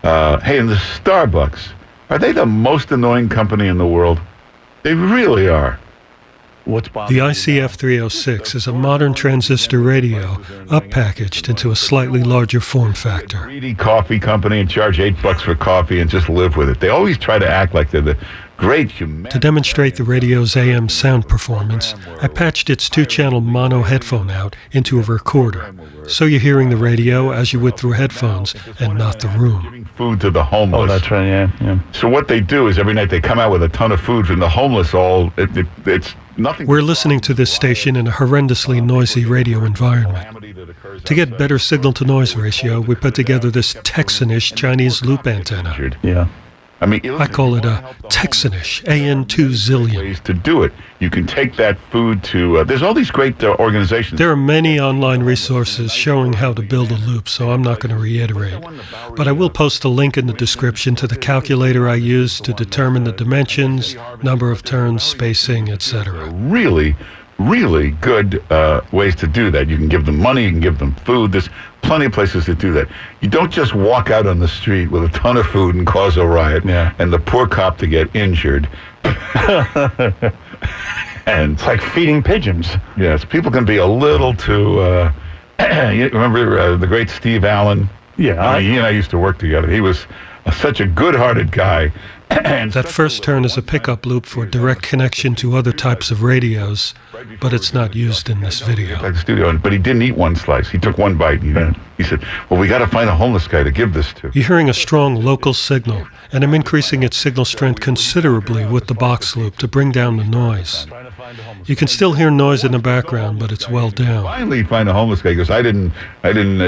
Hey, and the Starbucks, are they the most annoying company in the world? They really are. The ICF 306 is a modern transistor radio uppackaged into a slightly larger form factor. Greedy coffee company and charge $8 for coffee and just live with it. They always try to act like they're the great humanity. To demonstrate the radio's AM sound performance, I patched its 2-channel mono headphone out into a recorder, so you're hearing the radio as you would through headphones and not the room. Giving food to the homeless. Oh, that's right, yeah. So what they do is every night they come out with a ton of food from the homeless. It's nothing. We're listening to this station in a horrendously noisy radio environment. To get better signal-to-noise ratio, we put together this TECSUN-ish Chinese loop antenna. Yeah. I mean, I call it a TECSUN-ish AN2 zillion. Ways to do it. You can take that food to. There's all these great organizations. There are many online resources showing how to build a loop, so I'm not going to reiterate. But I will post a link in the description to the calculator I use to determine the dimensions, number of turns, spacing, etc. Really good ways to do that. You can give them money, you can give them food. There's plenty of places to do that. You don't just walk out on the street with a ton of food and cause a riot, and the poor cop to get injured. And it's like feeding pigeons. Yes, people can be a little too. You remember the great Steve Allen? Yeah, he and I used to work together. He was such a good-hearted guy. That first turn is a pickup loop for direct connection to other types of radios, but it's not used in this video. Like the studio, but he didn't eat one slice. He took one bite. He said, well, we got to find a homeless guy to give this to. You're hearing a strong local signal, and I'm increasing its signal strength considerably with the box loop to bring down the noise. You can still hear noise in the background, but it's well down. Finally find a homeless guy. He goes, I didn't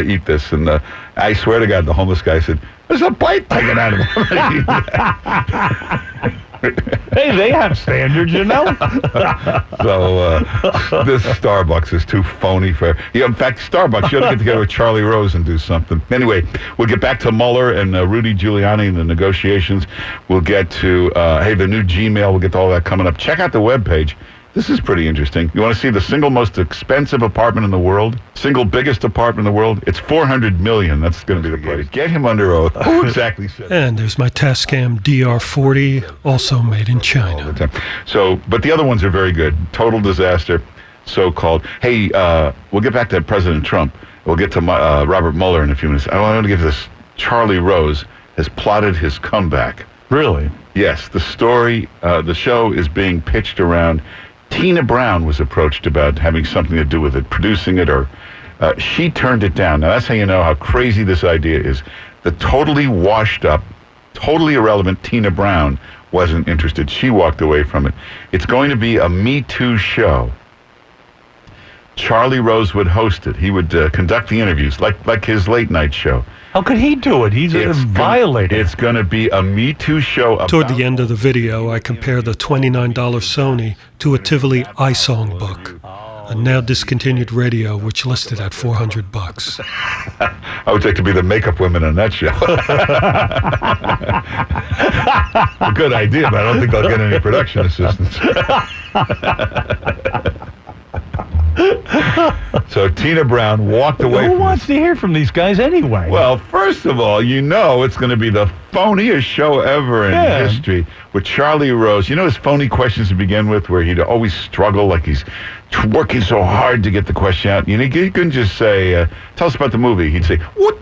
eat this. And I swear to God, the homeless guy said, there's a bite taken out of him. Hey, they have standards, you know. So this Starbucks is too phony for. Yeah, in fact, Starbucks, you ought to get together with Charlie Rose and do something. Anyway, we'll get back to Mueller and Rudy Giuliani and the negotiations. We'll get to the new Gmail. We'll get to all that coming up. Check out the webpage. This is pretty interesting. You want to see the single most expensive apartment in the world? Single biggest apartment in the world? It's $400 million. That's going to be the price. Get him under oath. Who exactly said? And there's my Tascam DR40, also made in China. So, but the other ones are very good. Total disaster, so-called. Hey, we'll get back to President Trump. We'll get to Robert Mueller in a few minutes. I want to give this. Charlie Rose has plotted his comeback. Really? Yes. The story, the show is being pitched around. Tina Brown was approached about having something to do with it, producing it, or she turned it down. Now, that's how you know how crazy this idea is. The totally washed up, totally irrelevant Tina Brown wasn't interested. She walked away from it. It's going to be a Me Too show. Charlie Rose would host it. He would conduct the interviews like his late night show. How could he do it? He's a violator. It's going to be a Me Too show. Toward the end of the video, I compare the $29 Sony to a Tivoli iSong book, a now discontinued radio which listed at $400. I would like to be the makeup women on that show. A good idea, but I don't think they'll get any production assistance. So Tina Brown walked away. Who wants to hear from these guys anyway? Well, first of all, it's going to be the phoniest show ever in history with Charlie Rose. You know his phony questions to begin with, where he'd always struggle, like he's working so hard to get the question out. He couldn't just say, tell us about the movie. He'd say, what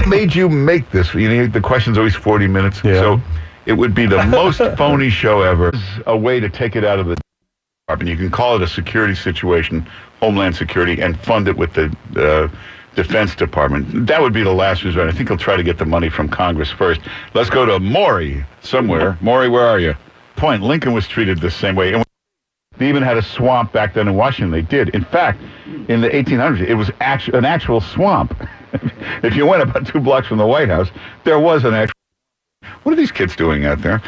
made you make this? The question's always 40 minutes. Yeah. So it would be the most phony show ever. A way to take it out of the department. You can call it a security situation, Homeland Security, and fund it with the Defense Department. That would be the last resort. I think he'll try to get the money from Congress first. Let's go to Maury somewhere. Maury, where are you? Point, Lincoln was treated the same way. And they even had a swamp back then in Washington. They did. In fact, in the 1800s, it was an actual swamp. If you went about 2 blocks from the White House, there was an actual. What are these kids doing out there?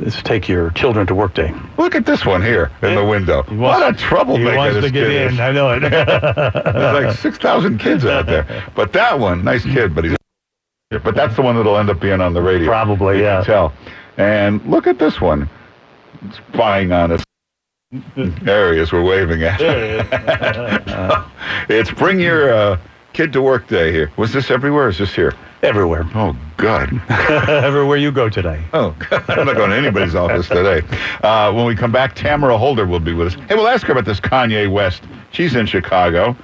Let's take your children to work day. Look at this one here in the window. What a troublemaker he wants this to get kid in. is. I know it. There's like 6,000 kids out there. But that one, nice kid, but that's the one that'll end up being on the radio. Probably, you can tell. And look at this one. Spying on us. There he is. We're waving at him. It's bring your Kid to work day here. Was this everywhere or is this here? Everywhere. Oh, God. Everywhere you go today. Oh, God. I'm not going to anybody's office today. When we come back, Tamara Holder will be with us. Hey, we'll ask her about this Kanye West. She's in Chicago.